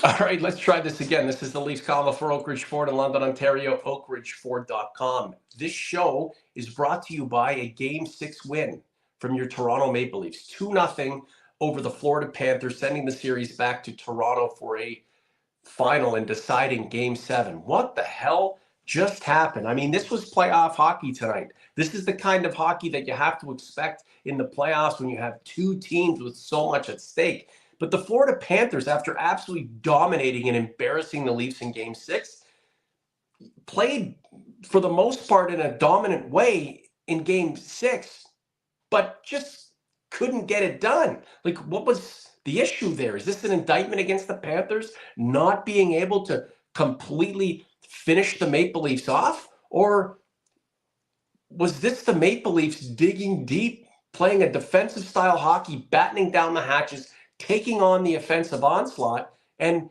All right, let's try this again. This is the Leafs Convo for Oak Ridge Ford in London, Ontario, oakridgeford.com. This show is brought to you by a Game 6 win from your Toronto Maple Leafs. 2-0 over the Florida Panthers, sending the series back to Toronto for a final and deciding Game 7. What the hell just happened? I mean, this was playoff hockey tonight. This is the kind of hockey that you have to expect in the playoffs when you have two teams with so much at stake. But the Florida Panthers, after absolutely dominating and embarrassing the Leafs in Game 6, played for the most part in a dominant way in Game 6, but just couldn't get it done. Like, what was the issue there? Is this an indictment against the Panthers not being able to completely finish the Maple Leafs off? Or was this the Maple Leafs digging deep, playing a defensive style hockey, battening down the hatches, taking on the offensive onslaught and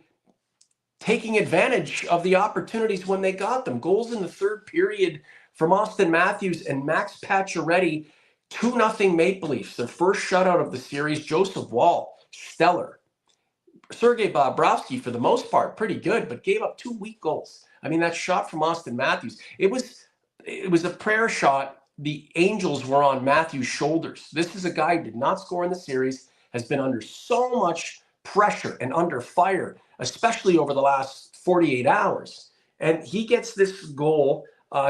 taking advantage of the opportunities when they got them? Goals in the third period from Austin Matthews and Max Pacioretty. 2-0 Maple Leafs, their first shutout of the series. Joseph Woll, stellar. Sergei Bobrovsky, for the most part, pretty good, but gave up 2 weak goals. I mean, that shot from Austin Matthews, it was a prayer shot. The angels were on Matthews' shoulders. This is a guy who did not score in the series, has been under so much pressure and under fire, especially over the last 48 hours. And he gets this goal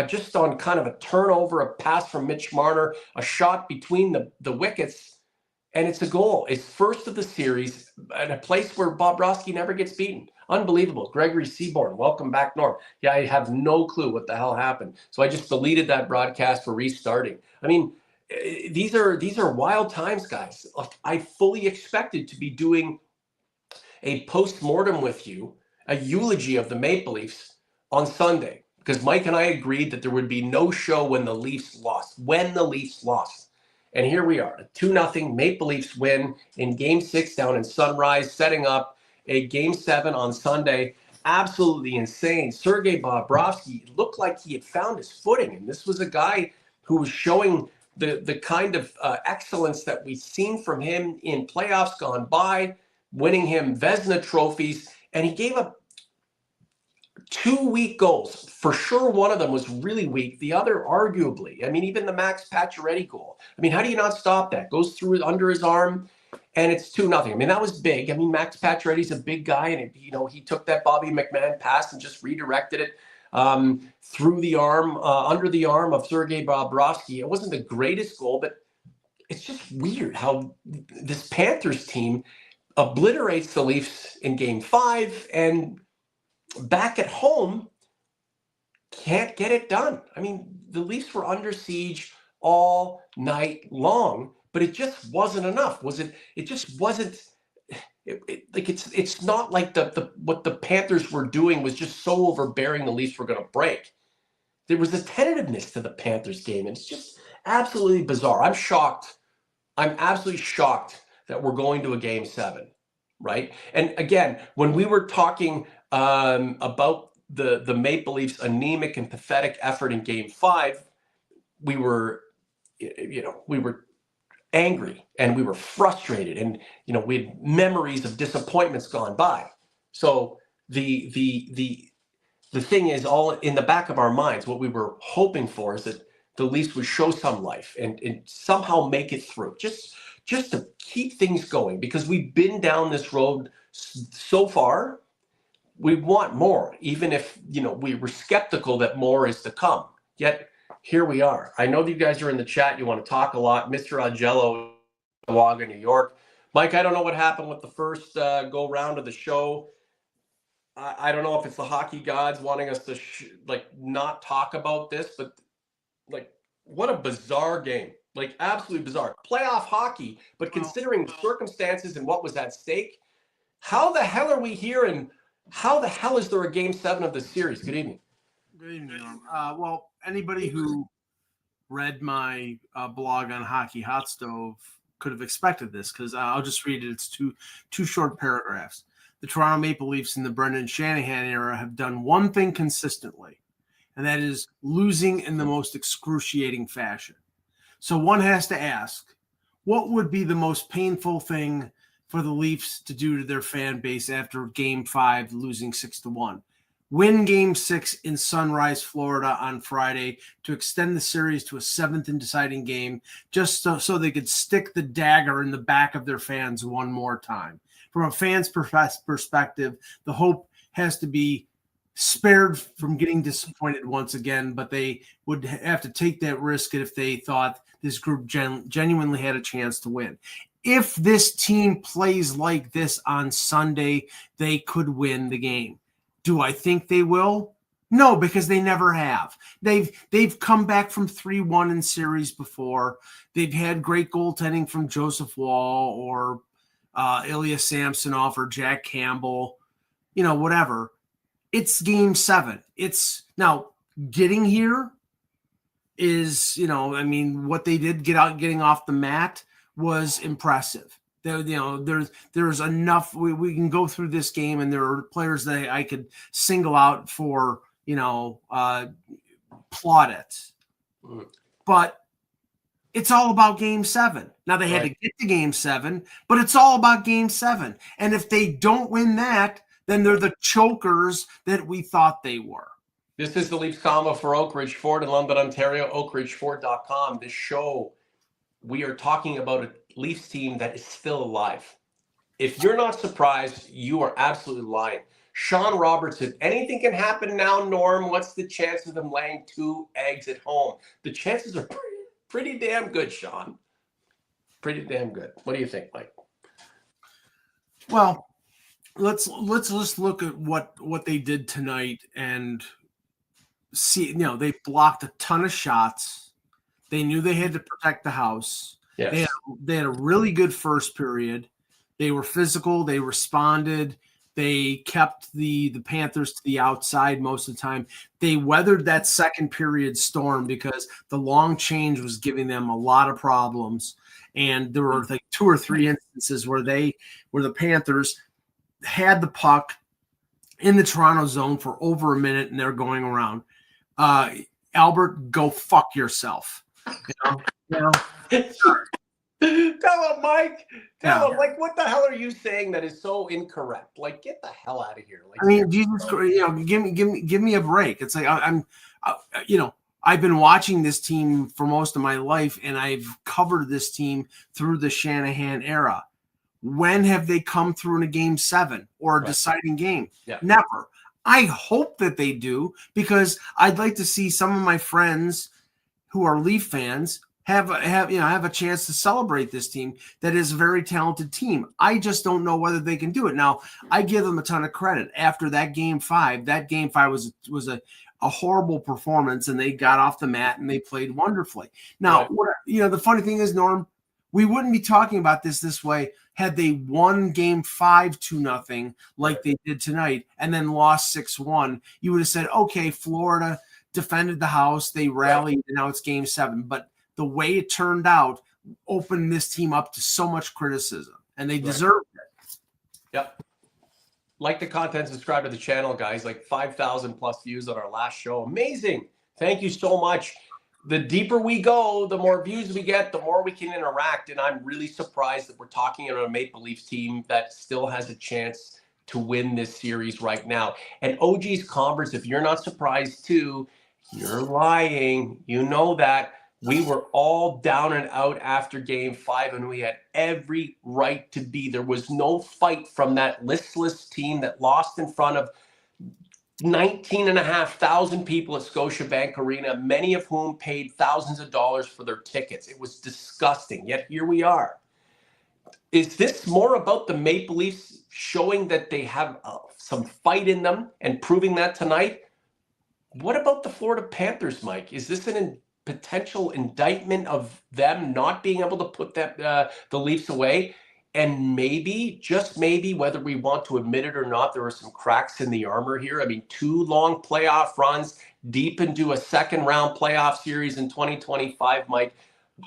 just on kind of a turnover, a pass from Mitch Marner, a shot between the wickets, and it's a goal. It's first of the series at a place where Bobrovsky never gets beaten. Unbelievable. Gregory Seaborn, welcome back, Norm. Yeah, I have no clue what the hell happened. So I just deleted that broadcast for restarting. I mean, these are wild times, guys. I fully expected to be doing a post-mortem with you, a eulogy of the Maple Leafs on Sunday, because Mike and I agreed that there would be no show when the Leafs lost. And here we are, a 2-0 Maple Leafs win in Game 6 down in Sunrise, setting up a Game 7 on Sunday. Absolutely insane. Sergei Bobrovsky looked like he had found his footing, and this was a guy who was showing the kind of excellence that we've seen from him in playoffs gone by, winning him Vezina trophies, and he gave up 2 weak goals. For sure, one of them was really weak. The other, arguably. I mean, even the Max Pacioretty goal. I mean, how do you not stop that? Goes through under his arm, and it's 2-0. I mean, that was big. I mean, Max Pacioretty's a big guy, and he took that Bobby McMahon pass and just redirected it through the arm, under the arm of Sergei Bobrovsky. It wasn't the greatest goal, but it's just weird how this Panthers team obliterates the Leafs in Game 5 and back at home can't get it done. I mean, the Leafs were under siege all night long, but it just wasn't enough. It just wasn't. It's not like what the Panthers were doing was just so overbearing the Leafs were going to break. There was a tentativeness to the Panthers game, and it's just absolutely bizarre. I'm shocked. I'm absolutely shocked that we're going to a Game 7, right? And again, when we were talking about the Maple Leafs' anemic and pathetic effort in Game 5, we were angry and we were frustrated, and we had memories of disappointments gone by. So the thing is, all in the back of our minds, what we were hoping for is that the Leafs would show some life and somehow make it through, just to keep things going, because we've been down this road so far. We want more, even if we were skeptical that more is to come. Yet here we are. I know that you guys are in the chat. You want to talk a lot. Mr. Augello, Waga, New York. Mike, I don't know what happened with the first go round of the show. I don't know if it's the hockey gods wanting us to not talk about this, but what a bizarre game. Absolutely bizarre. Playoff hockey, but considering the circumstances and what was at stake, how the hell are we here, and how the hell is there a Game 7 of the series? Good evening. Good evening. Well, anybody who read my blog on Hockey Hot Stove could have expected this, because I'll just read it. It's two short paragraphs. The Toronto Maple Leafs in the Brendan Shanahan era have done one thing consistently, and that is losing in the most excruciating fashion. So one has to ask, what would be the most painful thing for the Leafs to do to their fan base after Game 5 losing 6-1. Win Game 6 in Sunrise, Florida on Friday to extend the series to a 7th and deciding game, just so they could stick the dagger in the back of their fans one more time. From a fan's perspective, the hope has to be spared from getting disappointed once again, but they would have to take that risk if they thought this group genuinely had a chance to win. If this team plays like this on Sunday, they could win the game. Do I think they will? No, because they never have. They've come back from 3-1 in series before. They've had great goaltending from Joseph Wall or Ilya Samsonov or Jack Campbell, whatever. It's Game 7. It's now getting here is, what they did getting off the mat was impressive. There's enough. We can go through this game, and there are players that I could single out for, plaudits. But it's all about Game 7. Now they had to get to Game 7, but it's all about Game 7. And if they don't win that, then they're the chokers that we thought they were. This is the Leafs Convo for Oak Ridge Ford in London, Ontario, oakridgeford.com. This show, we are talking about a Leafs team that is still alive. If you're not surprised, you are absolutely lying. Sean Robertson, anything can happen now, Norm. What's the chances of them laying 2 eggs at home? The chances are pretty damn good, Sean. Pretty damn good. What do you think, Mike? Well, let's just look at what they did tonight and see. They blocked a ton of shots. They knew they had to protect the house. Yes. They had a really good first period. They were physical. They responded. They kept the Panthers to the outside most of the time. They weathered that second period storm because the long change was giving them a lot of problems. And there were like 2 or 3 instances where the Panthers had the puck in the Toronto zone for over a minute, and they're going around. Albert, go fuck yourself. Tell him, Mike. Tell him, what the hell are you saying that is so incorrect? Get the hell out of here. Jesus, give me a break. It's like I've been watching this team for most of my life, and I've covered this team through the Shanahan era. When have they come through in a Game 7 or a deciding game? Yeah. Never. I hope that they do, because I'd like to see some of my friends who are Leaf fans have a chance to celebrate this team that is a very talented team. I just don't know whether they can do it. Now, I give them a ton of credit. After that Game 5 was a horrible performance, and they got off the mat and they played wonderfully. Now, the funny thing is, Norm, we wouldn't be talking about this way had they won Game 5 2-0 like they did tonight and then lost 6-1. You would have said, okay, Florida defended the house, they rallied, and now it's Game 7. But the way it turned out opened this team up to so much criticism, and they deserved it. Yep. Like the content, subscribe to the channel, guys. 5,000 plus views on our last show. Amazing. Thank you so much. The deeper we go, the more views we get, the more we can interact. And I'm really surprised that we're talking about a Maple Leafs team that still has a chance to win this series right now. And OG's Converse, if you're not surprised too, you're lying. You know that. We were all down and out after Game 5, and we had every right to be. There was no fight from that listless team that lost in front of 19,500 people at Scotiabank Arena, many of whom paid thousands of dollars for their tickets. It was disgusting, yet here we are. Is this more about the Maple Leafs showing that they have some fight in them and proving that tonight? What about the Florida Panthers, Mike? Is this an potential indictment of them not being able to put the Leafs away? And maybe, just maybe, whether we want to admit it or not, there are some cracks in the armor here. I mean, 2 long playoff runs deep into a second-round playoff series in 2025, Mike.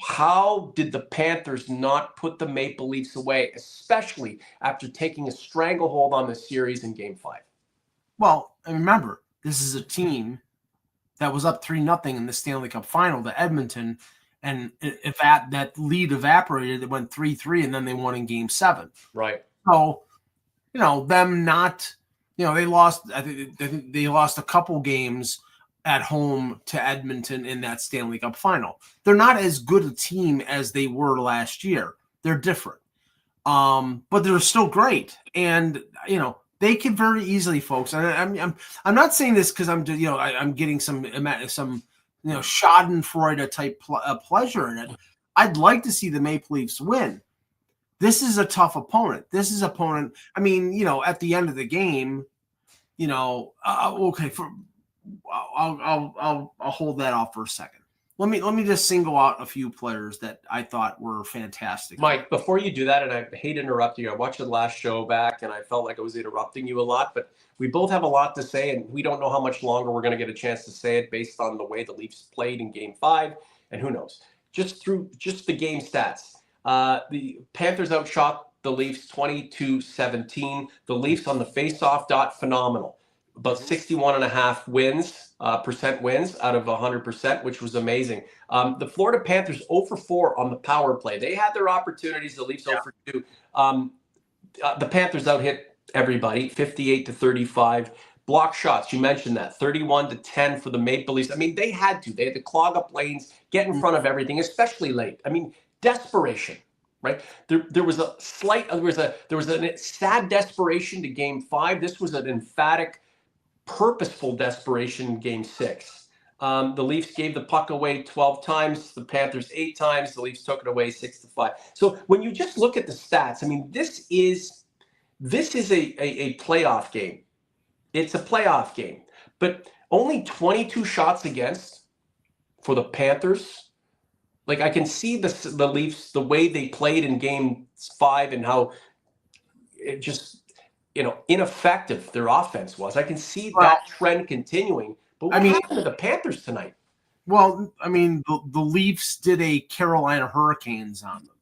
How did the Panthers not put the Maple Leafs away, especially after taking a stranglehold on the series in Game 5? Well, and remember, this is a team that was up 3-0 in the Stanley Cup final to Edmonton And if that lead evaporated, it went 3-3, and then they won in Game 7. Right. So, them not, they lost. I think they lost a couple games at home to Edmonton in that Stanley Cup final. They're not as good a team as they were last year. They're different, but they're still great. And they can very easily, folks. And I'm not saying this because I'm getting some Schadenfreude type pleasure in it. I'd like to see the Maple Leafs win. This is a tough opponent. At the end of the game, okay. I'll hold that off for a second. Let me just single out a few players that I thought were fantastic. Mike, before you do that, and I hate interrupting you, I watched the last show back, and I felt like I was interrupting you a lot, but we both have a lot to say, and we don't know how much longer we're going to get a chance to say it based on the way the Leafs played in Game 5, and who knows. Just the game stats. The Panthers outshot the Leafs 22-17. The Leafs on the face-off dot, phenomenal. About 61.5 percent wins out of 100%, which was amazing. The Florida Panthers 0 for 4 on the power play. They had their opportunities. The Leafs 0 for 2. The Panthers out-hit everybody, 58-35. Block shots, you mentioned that, 31-10 for the Maple Leafs. They had to clog up lanes, get in front of everything, especially late. Desperation, right? There was a sad desperation to Game 5. This was an emphatic, purposeful desperation in Game 6. The Leafs gave the puck away 12 times, the Panthers 8 times. The Leafs took it away 6-5. So when you just look at the stats, this is a playoff game. It's a playoff game, but only 22 shots against for the Panthers. Like, I can see the Leafs, the way they played in Game 5 and how it just, ineffective their offense was. I can see that trend continuing. But what happened to the Panthers tonight? Well, the Leafs did a Carolina Hurricanes on them.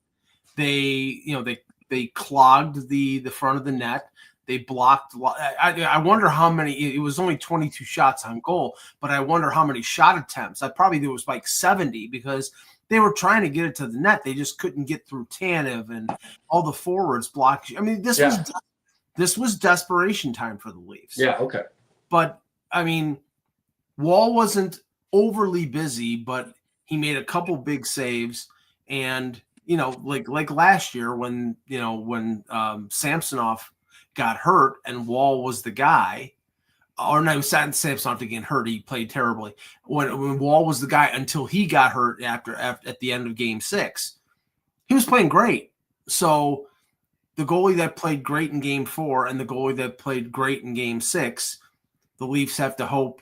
They clogged the front of the net. They blocked. I wonder how many. It was only 22 shots on goal, but I wonder how many shot attempts. There was like 70 because they were trying to get it to the net. They just couldn't get through Tanev and all the forwards blocked. This was desperation time for the Leafs. Yeah. Okay. But Wall wasn't overly busy, but he made a couple big saves, and like last year when Samsonov got hurt and Wall was the guy, or no, Samsonov didn't get hurt. He played terribly when Wall was the guy until he got hurt after at the end of Game 6. He was playing great. So the goalie that played great in Game 4 and the goalie that played great in Game 6, the Leafs have to hope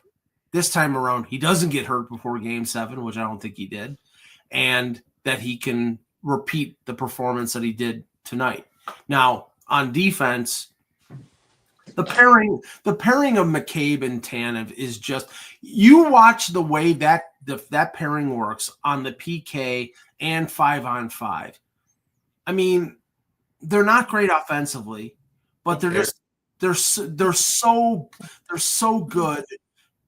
this time around he doesn't get hurt before Game 7, which I don't think he did, and that he can repeat the performance that he did tonight. Now, on defense, the pairing of McCabe and Tanev is just, you watch the way that pairing works on the PK and 5-on-5. They're not great offensively, but they're so good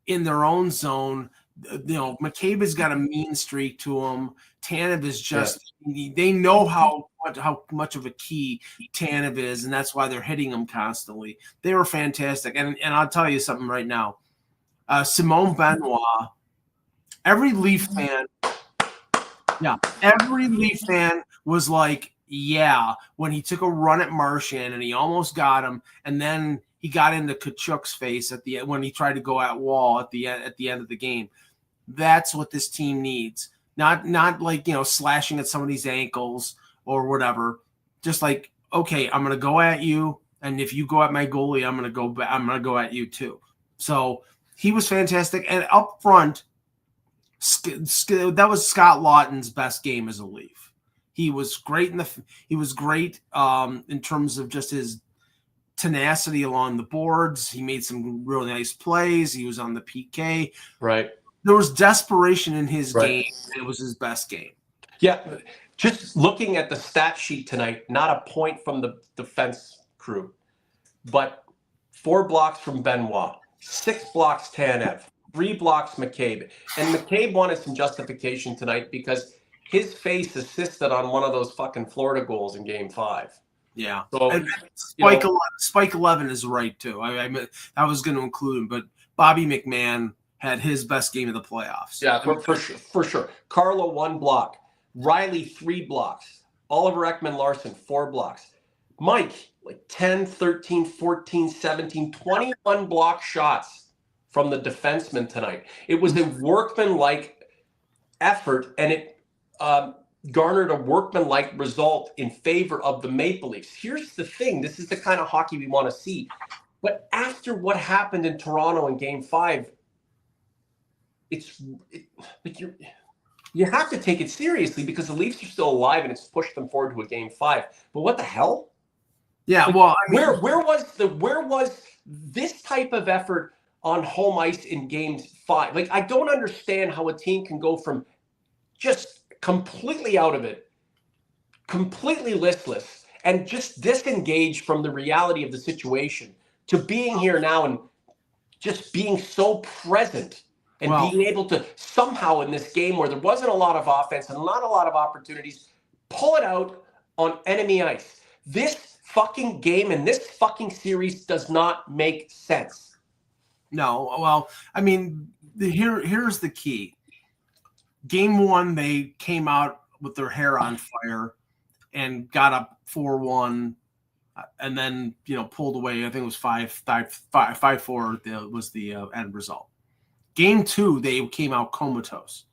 in their own zone. McCabe has got a mean streak to him. Tanev is just, they know how much of a key Tanev is, and that's why they're hitting him constantly. They were fantastic. And I'll tell you something right now. Simone Benoit, every Leaf fan was like, when he took a run at Marchand and he almost got him, and then he got into Kachuk's face at the end when he tried to go at Wall at the end of the game. That's what this team needs. Not like, slashing at somebody's ankles or whatever. Just like, okay, I'm going to go at you, and if you go at my goalie, I'm going to go at you too. So he was fantastic. And up front, that was Scott Lawton's best game as a Leaf. He was great in terms of just his tenacity along the boards. He made some really nice plays. He was on the PK. Right. There was desperation in his game, and it was his best game. Yeah. Just looking at the stat sheet tonight, not a point from the defense crew, but 4 blocks from Benoit, 6 blocks Tanev, 3 blocks McCabe. And McCabe wanted some justification tonight because his face assisted on one of those fucking Florida goals in Game 5. Yeah. So, And you know, Spike 11 is right, too. I was going to include him, but Bobby McMahon had his best game of the playoffs. yeah, for sure. Carlo, 1 block. Riley, 3 blocks. Oliver Ekman-Larsson, 4 blocks. Mike, like 10, 13, 14, 17, 21 block shots from the defenseman tonight. It was a workman-like effort, and it garnered a workman-like result in favor of the Maple Leafs. Here's the thing. This is the kind of hockey we want to see. But after what happened in Toronto in Game 5, you have to take it seriously because the Leafs are still alive and it's pushed them forward to a Game 5. But what the hell? Yeah, well, I mean, where was this type of effort on home ice in Game 5? Like, I don't understand how a team can go from just completely out of it, completely listless, and just disengaged from the reality of the situation to being here now and just being so present and being able to somehow in this game where there wasn't a lot of offense and not a lot of opportunities, pull it out on enemy ice. This fucking game and this fucking series does not make sense. No, well, I mean, here's the key. Game 1, they came out with their hair on fire and got up 4-1, and then pulled away. I think it was 5-4 was the end result. Game 2, they came out comatose,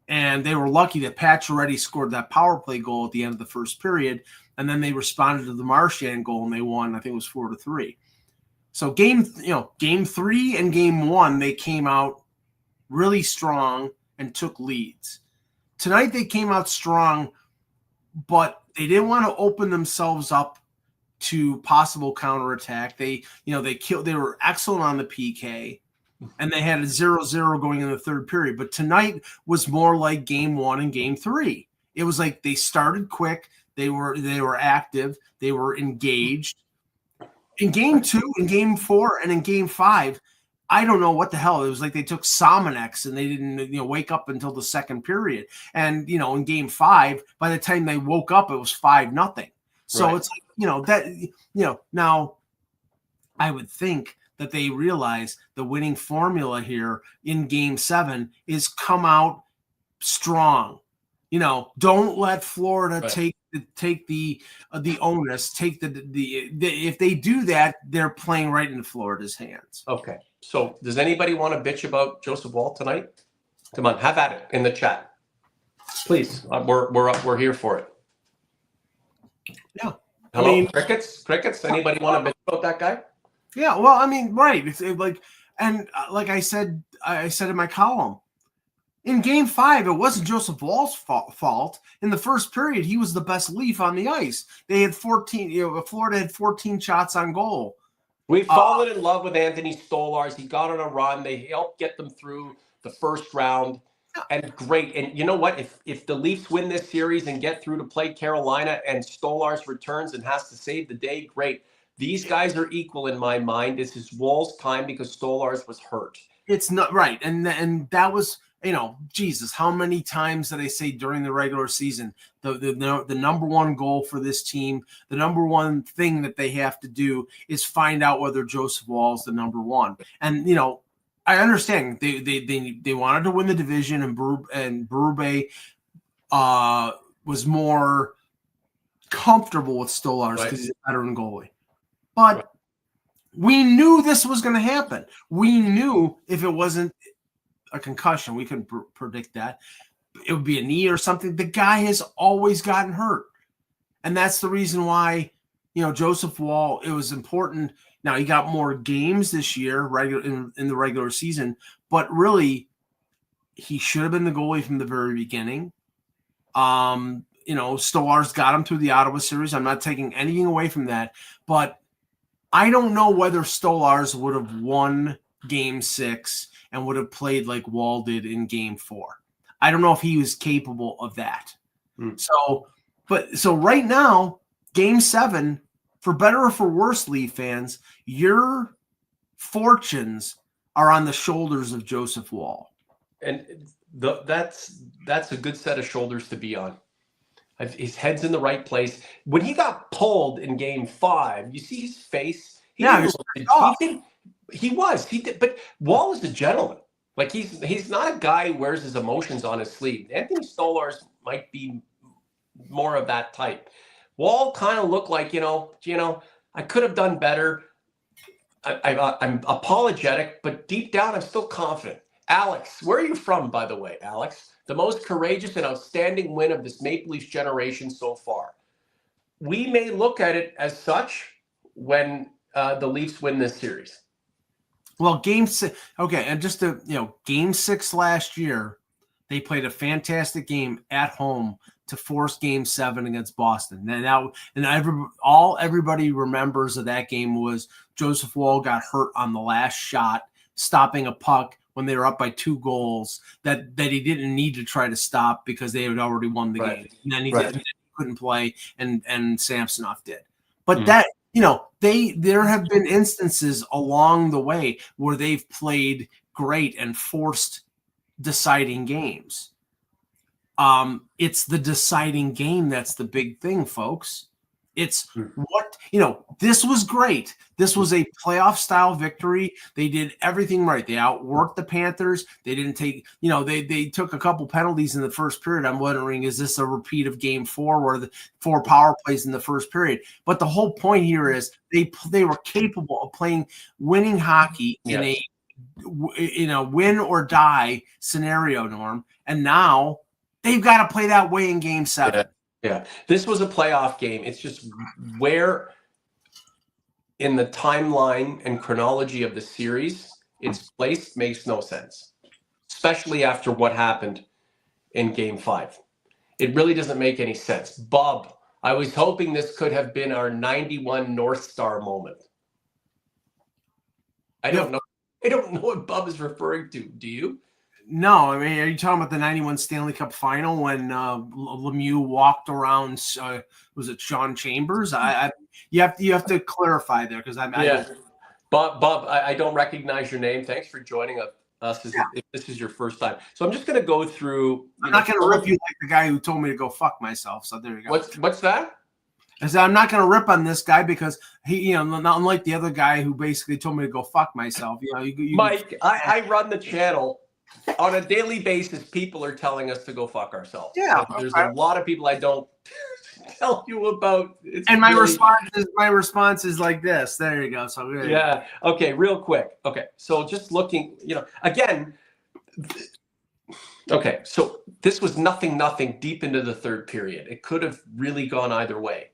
and they were lucky that Pacioretty scored that power play goal at the end of the first period, and then they responded to the Marchand goal and they won. I think it was 4-3. So game 3 and game 1, they came out really strong and took leads. Tonight they came out strong, but they didn't want to open themselves up to possible counterattack. They were excellent on the PK, and they had a 0-0 going in the third period. But tonight was more like game 1 and game 3. It was like they started quick, they were active, they were engaged. In game 2, in game 4, and in game 5, I don't know what the hell. It was like they took Somonex and they didn't wake up until the second period. And in game 5, by the time they woke up, it was 5-0. So right. It's like now I would think that they realize the winning formula here in game 7 is come out strong. Don't let Florida right. take the onus, take the if they do that, they're playing right into Florida's hands. Okay. So does anybody want to bitch about Joseph Woll tonight? Come on, have at it in the chat. Please. We're here for it. Yeah. Hello, crickets? Anybody want to bitch about that guy? Yeah, well, I mean, right. It's like I said in my column, in game 5, it wasn't Joseph Woll's fault. In the first period, he was the best Leaf on the ice. They had 14, Florida had 14 shots on goal. We've fallen in love with Anthony Stolarz. He got on a run. They helped get them through the first round. And great. And you know what? If the Leafs win this series and get through to play Carolina and Stolarz returns and has to save the day, great. These guys are equal in my mind. This is Woll's time because Stolarz was hurt. It's not right. And that was, Jesus, how many times did I say during the regular season, the number one goal for this team, the number one thing that they have to do is find out whether Joseph Woll is the number one. And, I understand they wanted to win the division, and Berube was more comfortable with Stolarz because he's a veteran goalie. But we knew this was going to happen. We knew if it wasn't a concussion, we couldn't predict that. It would be a knee or something. The guy has always gotten hurt. And that's the reason why, Joseph Woll, it was important. Now, he got more games this year in the regular season, but really, he should have been the goalie from the very beginning. Stolarz got him through the Ottawa series. I'm not taking anything away from that, but I don't know whether Stolarz would have won Game 6 and would have played like Woll did in Game 4. I don't know if he was capable of that. So right now, Game 7, for better or for worse, Leaf fans, your fortunes are on the shoulders of Joseph Woll. And That's a good set of shoulders to be on. His head's in the right place. When he got pulled in Game 5, you see his face. He did. But Wall is a gentleman. Like he's not a guy who wears his emotions on his sleeve. Anthony Stolarz might be more of that type. Wall kind of looked like, I could have done better. I'm apologetic, but deep down, I'm still confident. Alex, where are you from, by the way, Alex? The most courageous and outstanding win of this Maple Leafs generation so far. We may look at it as such when the Leafs win this series. Well, Game 6, okay, and just Game 6 last year, they played a fantastic game at home to force Game 7 against Boston. Everybody remembers of that game was Joseph Woll got hurt on the last shot, stopping a puck when they were up by 2 goals that he didn't need to try to stop because they had already won the game. And then he couldn't play, and Samsonov did. But there have been instances along the way where they've played great and forced deciding games. It's the deciding game that's the big thing, folks. It's this was great. This was a playoff style victory. They did everything right. They outworked the Panthers. They didn't take, they took a couple penalties in the first period. I'm wondering, is this a repeat of Game 4 where the 4 power plays in the first period? But the whole point here is they were capable of playing winning hockey in a win or die scenario, Norm. And now they've got to play that way in Game 7. Yeah, this was a playoff game. It's just where in the timeline and chronology of the series it's placed makes no sense, especially after what happened in Game 5. It really doesn't make any sense. Bob, I was hoping this could have been our 91 North Star moment. I don't know. I don't know what Bob is referring to. Do you? No, I mean, are you talking about the 91 Stanley Cup final when Lemieux walked around? Was it Sean Chambers? You have to clarify there because Bob, I don't recognize your name. Thanks for joining us. If this is your first time, so I'm just going to go through. I'm not going to rip you like the guy who told me to go fuck myself. So there you go. What's that? I said I'm not going to rip on this guy because he, not unlike the other guy who basically told me to go fuck myself. Mike, I run the channel. On a daily basis, people are telling us to go fuck ourselves. Yeah, there's a lot of people I don't tell you about. My response is like this. There you go. So yeah. Okay. Real quick. Okay. So just looking, again. Okay. So this was nothing deep into the third period. It could have really gone either way.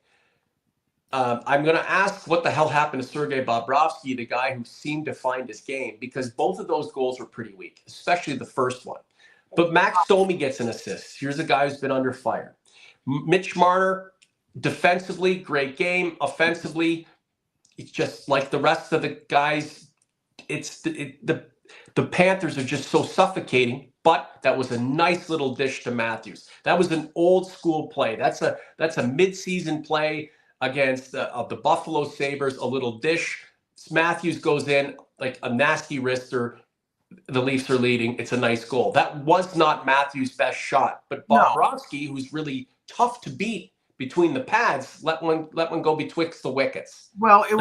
I'm going to ask what the hell happened to Sergei Bobrovsky, the guy who seemed to find his game, because both of those goals were pretty weak, especially the first one. But Max Domi gets an assist. Here's a guy who's been under fire. Mitch Marner, defensively, great game. Offensively, it's just like the rest of the guys. The Panthers are just so suffocating. But that was a nice little dish to Matthews. That was an old school play. That's a midseason play against the Buffalo Sabres, a little dish. Matthews goes in like a nasty wrister. The Leafs are leading. It's a nice goal. That was not Matthews' best shot, but Bobrovsky, who's really tough to beat between the pads, let one go betwixt the wickets. Well, it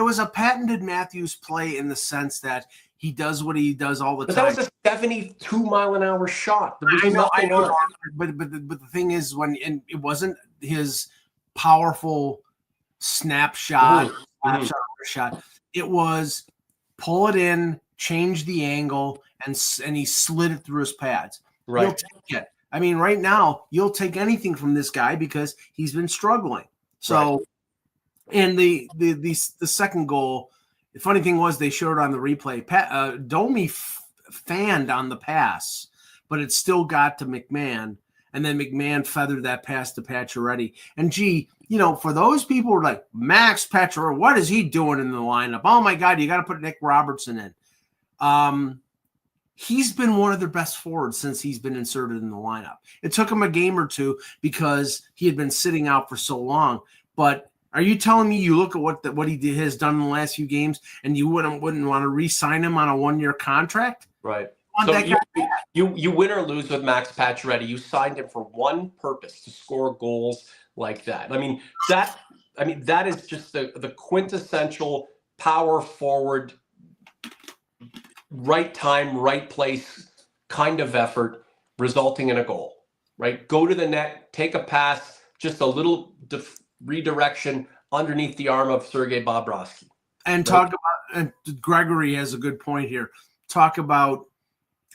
was a patented Matthews play in the sense that he does what he does all the time. That was a 72-mile-an-hour shot. I know. But the thing is, it wasn't his powerful snapshot. It was pull it in, change the angle, and he slid it through his pads. Right. You'll take it. I mean, right now, you'll take anything from this guy because he's been struggling. So, and the second goal, the funny thing was they showed on the replay, Domi fanned on the pass, but it still got to McMahon. And then McMahon feathered that pass to Pacioretty. And for those people who are like, Max Pacioretty, what is he doing in the lineup? Oh my God, you got to put Nick Robertson in. He's been one of their best forwards since he's been inserted in the lineup. It took him a game or two because he had been sitting out for so long. But are you telling me you look at what he has done in the last few games and you wouldn't want to re-sign him on a 1-year contract? Right. want So that guy. you win or lose with Max Pacioretty. You signed him for one purpose: to score goals like that. That is just the quintessential power forward, right time, right place kind of effort, resulting in a goal. Right? Go to the net, take a pass, just a little redirection underneath the arm of Sergei Bobrovsky. And talk about, and Gregory has a good point here. Talk about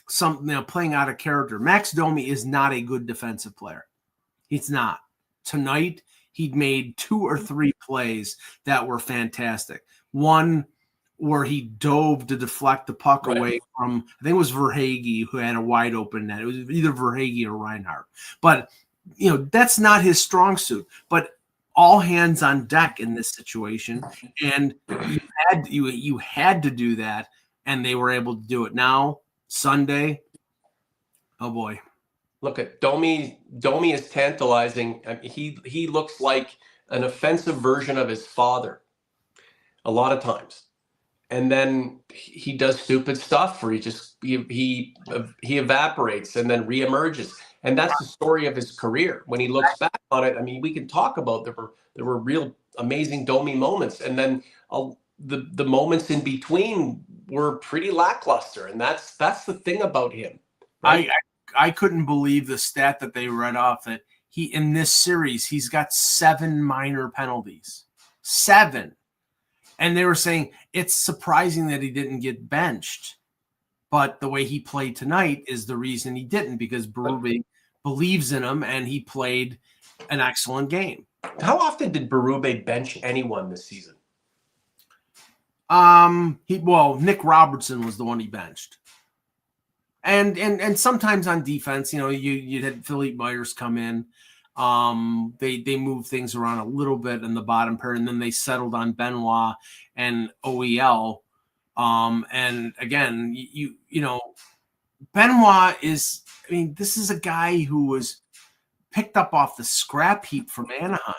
something, playing out of character. Max Domi is not a good defensive player. He's not. Tonight, he'd made 2 or 3 plays that were fantastic. One where he dove to deflect the puck away from, I think it was Verhaeghe who had a wide open net. It was either Verhaeghe or Reinhardt. But, that's not his strong suit. But all hands on deck in this situation. And you had to do that, and they were able to do it. Now, Sunday, oh boy. Look at Domi. Domi is tantalizing. He looks like an offensive version of his father a lot of times. And then he does stupid stuff where he evaporates and then reemerges. And that's the story of his career. When he looks back on it, we can talk about there were real amazing Domi moments, and then the moments in between were pretty lackluster. And that's the thing about him. Right? I couldn't believe the stat that they read off that in this series he's got 7 minor penalties. 7. And they were saying it's surprising that he didn't get benched. But the way he played tonight is the reason he didn't, because Berube believes in him and he played an excellent game. How often did Berube bench anyone this season? Nick Robertson was the one he benched. And sometimes on defense, you had Philippe Myers come in. They moved things around a little bit in the bottom pair, and then they settled on Benoit and OEL. And again, Benoit is, this is a guy who was picked up off the scrap heap from Anaheim.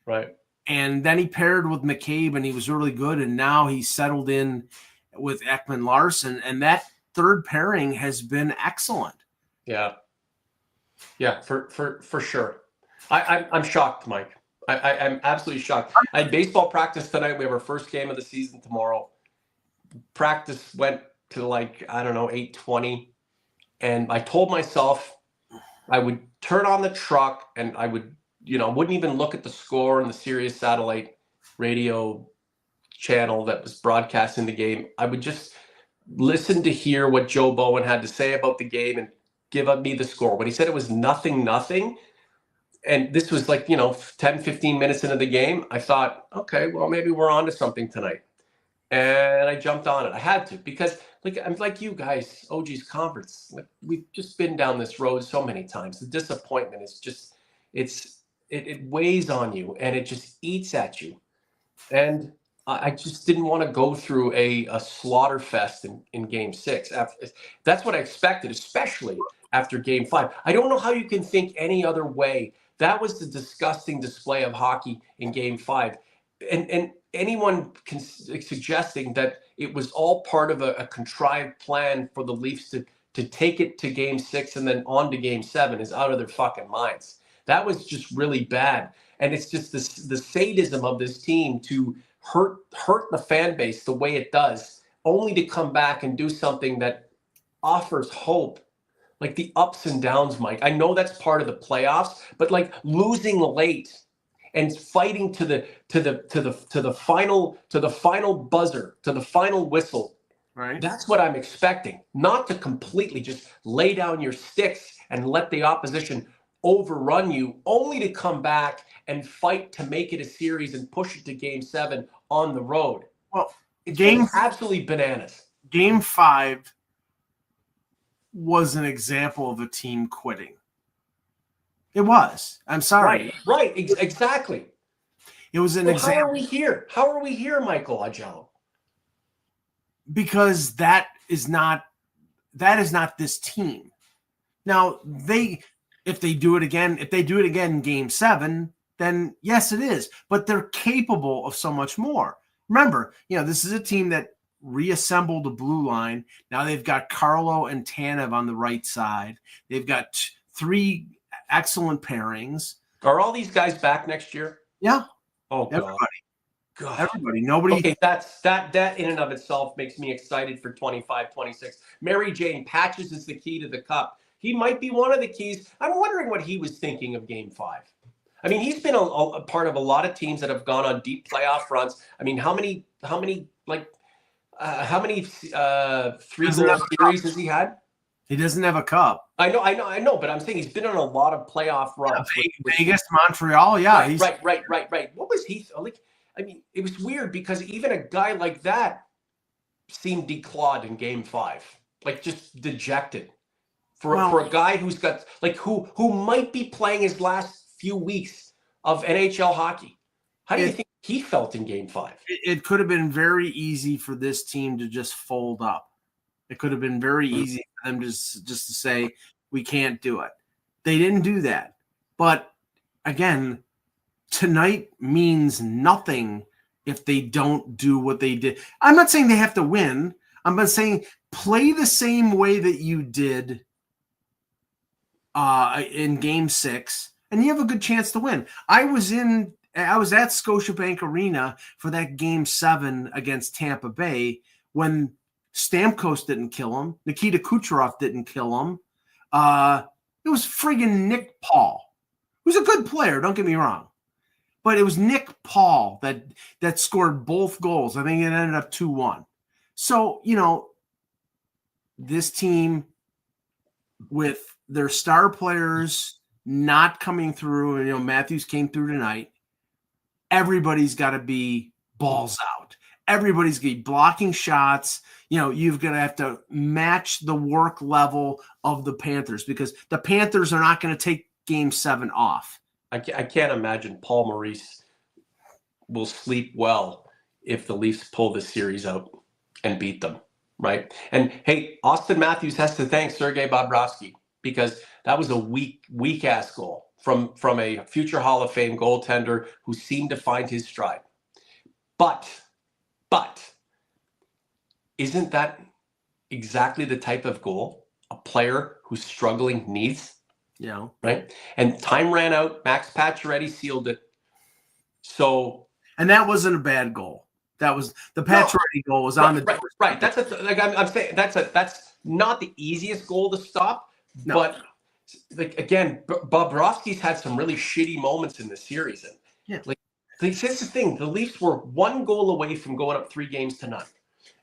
Right. And then he paired with McCabe, and he was really good. And now he's settled in with Ekman Larson, and that third pairing has been excellent. Yeah, for sure. I'm shocked, Mike. I'm absolutely shocked. I had baseball practice tonight. We have our first game of the season tomorrow. Practice went to 8:20, and I told myself I would turn on the truck and I would, wouldn't even look at the score on the Sirius satellite radio channel that was broadcasting the game. I would just listen to hear what Joe Bowen had to say about the game and give up me the score. When he said it was 0-0, and this was 10, 15 minutes into the game, I thought, okay, well, maybe we're on to something tonight. And I jumped on it. I had to, because I'm like you guys, OG's conference. We've just been down this road so many times. The disappointment is just, it weighs on you, and it just eats at you. And I just didn't want to go through a slaughter fest in Game 6. That's what I expected, especially after Game 5. I don't know how you can think any other way. That was the disgusting display of hockey in Game 5. And anyone suggesting that it was all part of a contrived plan for the Leafs to take it to Game 6 and then on to Game 7 is out of their fucking minds. That was just really bad. And it's just the sadism of this team to hurt the fan base the way it does, only to come back and do something that offers hope. Like the ups and downs, Mike. I know that's part of the playoffs, but losing late and fighting to the final buzzer, to the final whistle. Right. That's what I'm expecting. Not to completely just lay down your sticks and let the opposition overrun you, only to come back and fight to make it a series and push it to Game 7 on the road. Well, it's absolutely bananas. Game 5 was an example of a team quitting. It was. I'm sorry. Right. Exactly. It was an example. How are we here? How are we here, Michael Augello? Because that is not this team. Now, if they do it again in Game 7, then yes, it is. But they're capable of so much more. Remember, this is a team that reassembled the blue line. Now they've got Carlo and Tanev on the right side. They've got 3 excellent pairings. Are all these guys back next year? Yeah. Oh, God. Everybody. Nobody. Okay, that in and of itself makes me excited for 25-26. Mary Jane, Patches is the key to the cup. He might be one of the keys. I'm wondering what he was thinking of Game 5. I mean, he's been a part of a lot of teams that have gone on deep playoff runs. I mean, how many 3-goal series has he had? He doesn't have a cup. I know, but I'm saying he's been on a lot of playoff runs. Yeah, Vegas, Montreal, yeah. Right. What was he like? I mean, it was weird because even a guy like that seemed declawed in Game 5, like just dejected. For a guy who's got who might be playing his last few weeks of NHL hockey. How do you think he felt in Game 5? It could have been very easy for this team to just fold up. It could have been very easy for them just to say, we can't do it. They didn't do that. But again, tonight means nothing if they don't do what they did. I'm not saying they have to win. I'm not saying play the same way that you did in Game 6, and you have a good chance to win. I was at Scotiabank Arena for that Game 7 against Tampa Bay when Stamkos didn't kill him. Nikita Kucherov didn't kill him. It was friggin' Nick Paul, who's a good player, don't get me wrong. But it was Nick Paul that scored both goals. I think it ended up 2-1. So, this team with their star players not coming through, Matthews came through tonight. Everybody's got to be balls out. Everybody's going to be blocking shots. You've got to have to match the work level of the Panthers because the Panthers are not going to take Game 7 off. I can't imagine Paul Maurice will sleep well if the Leafs pull this series out and beat them, right? And, hey, Austin Matthews has to thank Sergei Bobrovsky because that was a weak-ass goal from a future Hall of Fame goaltender who seemed to find his stride. But isn't that exactly the type of goal a player who's struggling needs? Yeah. Right. And time ran out. Max Pacioretty sealed it. And that wasn't a bad goal. That was the Pacioretty goal was on the right. That's I'm saying that's not the easiest goal to stop. No. But again, Bobrovsky's had some really shitty moments in this series. And here's the thing: the Leafs were 1 goal away from going up 3-0,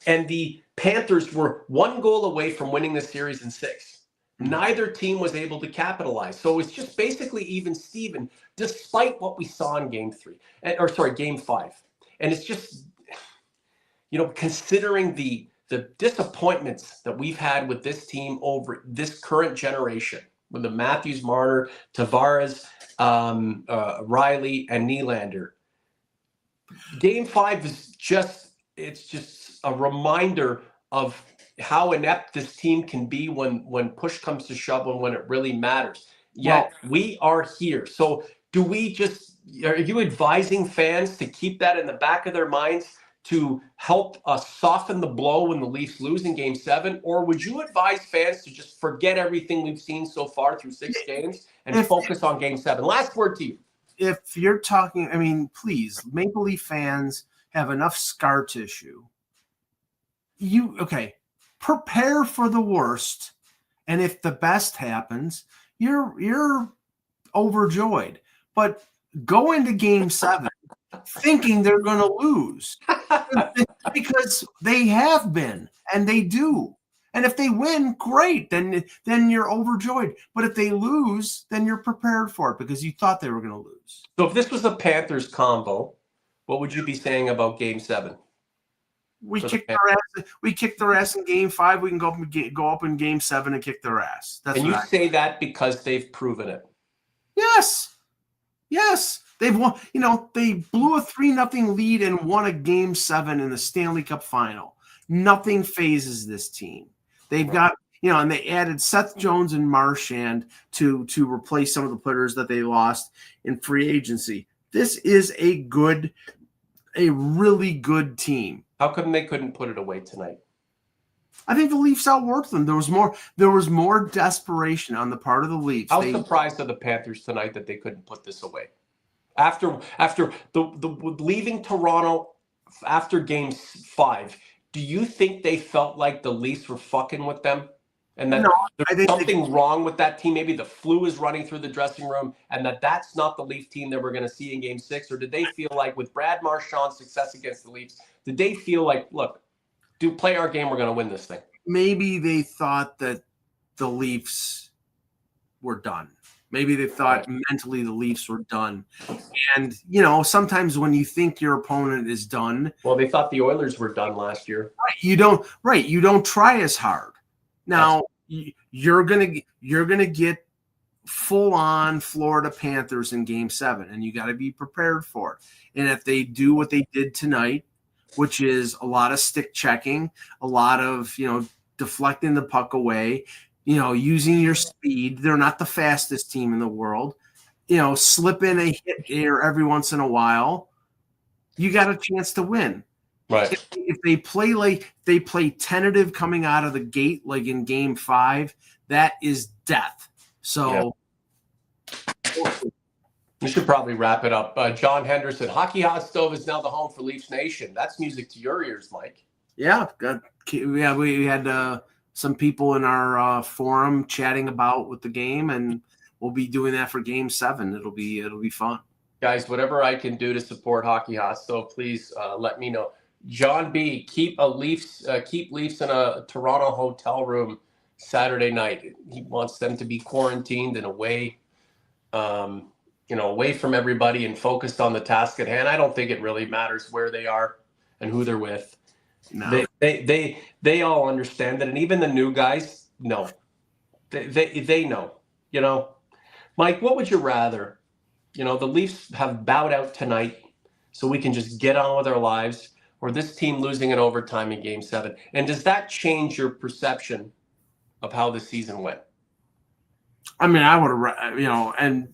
and the Panthers were 1 goal away from winning the series in 6. Neither team was able to capitalize. So it's just basically even Steven, despite what we saw in Game 5. And it's just, considering the disappointments that we've had with this team over this current generation, with the Matthews, Marner, Tavares, Riley, and Nylander. Game 5 is just a reminder of how inept this team can be when push comes to shove and when it really matters. Yet we are here. So are you advising fans to keep that in the back of their minds to help us soften the blow when the Leafs lose in Game 7? Or would you advise fans to just forget everything we've seen so far through 6 games and focus on Game 7? Last word to you. If you're talking, please, Maple Leaf fans have enough scar tissue. Prepare for the worst, and if the best happens, you're overjoyed. But go into Game 7 thinking they're going to lose because they have been, and they do. And if they win, great, then you're overjoyed. But if they lose, then you're prepared for it because you thought they were going to lose. So if this was a Panthers combo, what would you be saying about Game 7? We kicked their ass in Game 5. We can go up in Game 7 and kick their ass. And you say that because they've proven it. Yes. They've won. They blew a 3-0 lead and won a Game 7 in the Stanley Cup Final. Nothing phases this team. They've got, and they added Seth Jones and Marchand to replace some of the players that they lost in free agency. This is a really good team. How come they couldn't put it away tonight? I think the Leafs outworked them. There was more desperation on the part of the Leafs. I was surprised of the Panthers tonight that they couldn't put this away. After the leaving Toronto after Game 5, do you think they felt like the Leafs were fucking with them? And that there's something wrong with that team? Maybe the flu is running through the dressing room, and that's not the Leaf team that we're going to see in Game 6? Or did they feel like with Brad Marchand's success against the Leafs, did they feel like, look, play our game, we're going to win this thing? Maybe they thought that the Leafs were done. Maybe they thought mentally the Leafs were done. And, sometimes when you think your opponent is done. Well, they thought the Oilers were done last year. You don't try as hard. Now, you're gonna get full-on Florida Panthers in Game 7, and you got to be prepared for it. And if they do what they did tonight, which is a lot of stick checking, a lot of, deflecting the puck away, using your speed. They're not the fastest team in the world. Slip in a hit here every once in a while. You got a chance to win. Right. If they play like they play tentative coming out of the gate, like in Game 5, that is death. So we should probably wrap it up. John Henderson, Hockey Hot Stove is now the home for Leafs Nation. That's music to your ears, Mike. Yeah, we had some people in our forum chatting about with the game, and we'll be doing that for Game 7. It'll be fun, guys. Whatever I can do to support Hockey Hot Stove, please let me know. John B, keep Leafs in a Toronto hotel room Saturday night. He wants them to be quarantined and away, away from everybody and focused on the task at hand. I don't think it really matters where they are and who they're with. No. They all understand that, and even the new guys know. They know. Mike, what would you rather? The Leafs have bowed out tonight, so we can just get on with our lives, or this team losing in overtime in Game 7? And does that change your perception of how the season went? I mean, I would have, and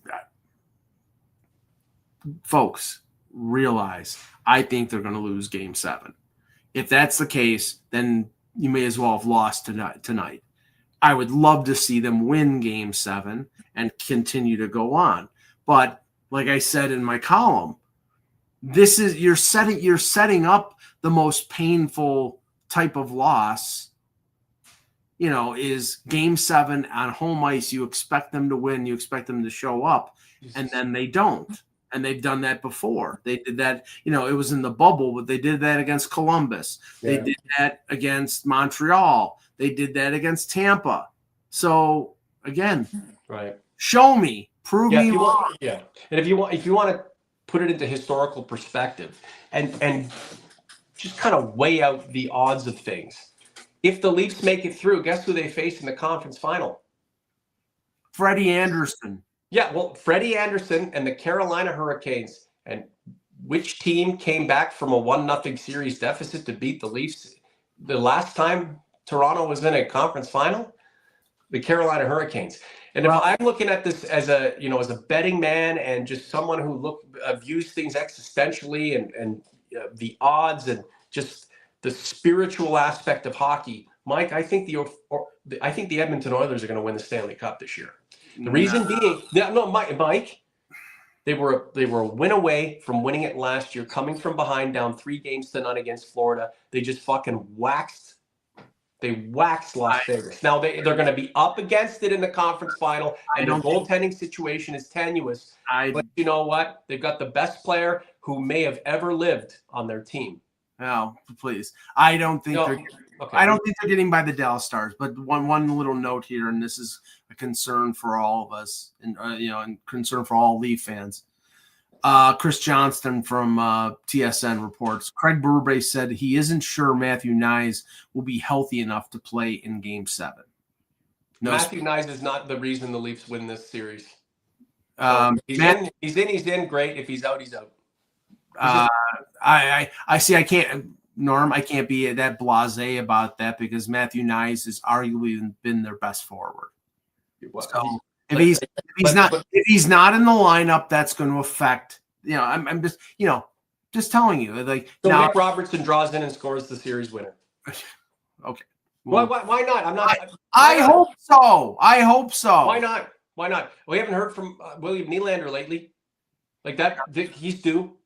folks realize I think they're going to lose Game 7. If that's the case, then you may as well have lost tonight. I would love to see them win Game 7 and continue to go on. But like I said in my column, this is you're setting up the most painful type of loss. Is Game 7 on home ice. You expect them to win. You expect them to show up, and then they don't. And they've done that before. They did that, it was in the bubble, but they did that against Columbus. Yeah. They did that against Montreal. They did that against Tampa. So again, right. Show me, prove me wrong. And if you want to put it into historical perspective and just kind of weigh out the odds of things. If the Leafs make it through, guess who they face in the conference final? Freddie Anderson. Yeah, well, Freddie Anderson and the Carolina Hurricanes. And which team came back from a 1-0 series deficit to beat the Leafs the last time Toronto was in a conference final? The Carolina Hurricanes. And if I'm looking at this as a betting man and just someone who views things existentially and the odds and just the spiritual aspect of hockey, Mike, I think the Edmonton Oilers are going to win the Stanley Cup this year. The reason being, Mike, they were a win away from winning it last year, coming from behind, down 3-0 against Florida. They just fucking waxed Las Vegas. Now they're going to be up against it in the conference final, and the goaltending situation is tenuous. But you know what? They've got the best player who may have ever lived on their team. No, please. I don't think they're getting by the Dallas Stars. But one little note here, and this is a concern for all of us, and and concern for all Leaf fans. Chris Johnston from TSN reports Craig Berube said he isn't sure Matthew Knies will be healthy enough to play in Game 7. Matthew Knies is not the reason the Leafs win this series. He's in. Great. If he's out, he's out. I see. I can't, Norm. I can't be that blasé about that because Matthew Knies has arguably been their best forward. So if he's not in the lineup, that's going to affect. I'm just Just telling you, like So now. Nick Robertson draws in and scores the series winner. Okay. Why not? I'm not. I hope so. I hope so. Why not? Why not? We haven't heard from William Nylander lately. Like that, he's due.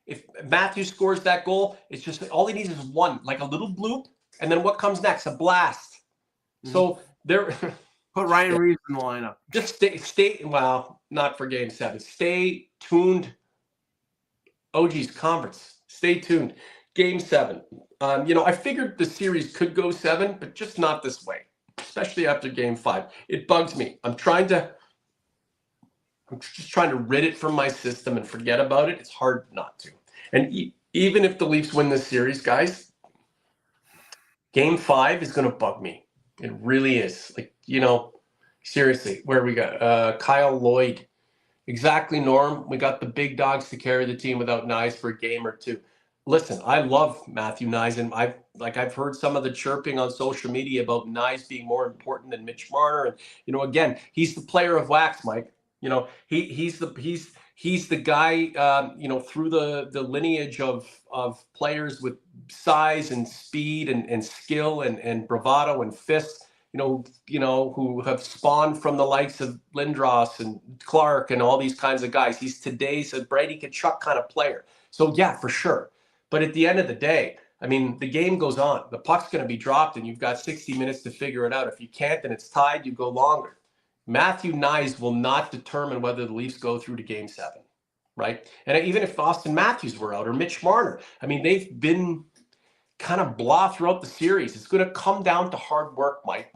If Matthews scores that goal, it's just all he needs is one, like a little bloop, and then what comes next? A blast. Mm-hmm. So there. Put Ryan Reeves in the lineup. Just stay. Well, not for Game 7. Stay tuned. OG's conference. Stay tuned. Game 7. I figured the series could go 7, but just not this way, especially after Game 5. It bugs me. I'm just trying to rid it from my system and forget about it. It's hard not to. And even if the Leafs win this series, guys, Game 5 is going to bug me. It really is. Like, seriously, where we got Kyle Lloyd. Exactly, Norm. We got the big dogs to carry the team without Nyes for a game or two. Listen, I love Matthew Nyes, and I've heard some of the chirping on social media about Nyes being more important than Mitch Marner. And again, he's the player of wax, Mike. He's the guy. Through the lineage of players with size and speed and skill and bravado and fists. Who have spawned from the likes of Lindros and Clark and all these kinds of guys. He's today's a Brady Tkachuk kind of player. So yeah, for sure. But at the end of the day, I mean, the game goes on. The puck's going to be dropped, and you've got 60 minutes to figure it out. If you can't, and it's tied, you go longer. Matthew Nyes will not determine whether the Leafs go through to Game 7, right? And even if Austin Matthews were out or Mitch Marner, I mean, they've been kind of blah throughout the series. It's going to come down to hard work, Mike.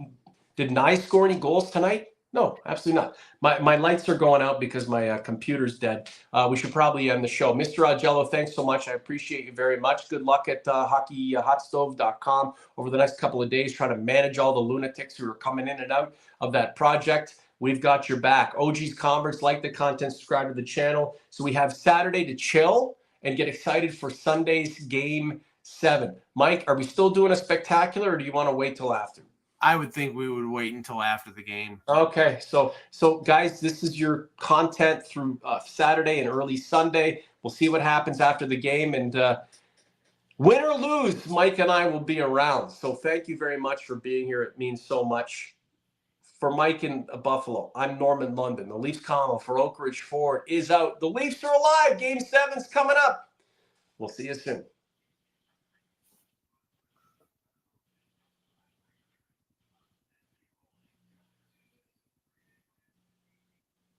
Did Nyes score any goals tonight? No, absolutely not. My lights are going out because my computer's dead. We should probably end the show. Mr. Augello, thanks so much. I appreciate you very much. Good luck at hockeyhotstove.com over the next couple of days, trying to manage all the lunatics who are coming in and out of that project. We've got your back. OG's Conference, like the content, subscribe to the channel. So we have Saturday to chill and get excited for Sunday's Game 7. Mike, are we still doing a spectacular, or do you want to wait till after? I would think we would wait until after the game. Okay, so guys, this is your content through Saturday and early Sunday. We'll see what happens after the game, and win or lose, Mike and I will be around. So thank you very much for being here. It means so much. For Mike in Buffalo, I'm Norman London. The Leafs Convo for Oak Ridge Ford is out. The Leafs are alive. Game 7's coming up. We'll see you soon.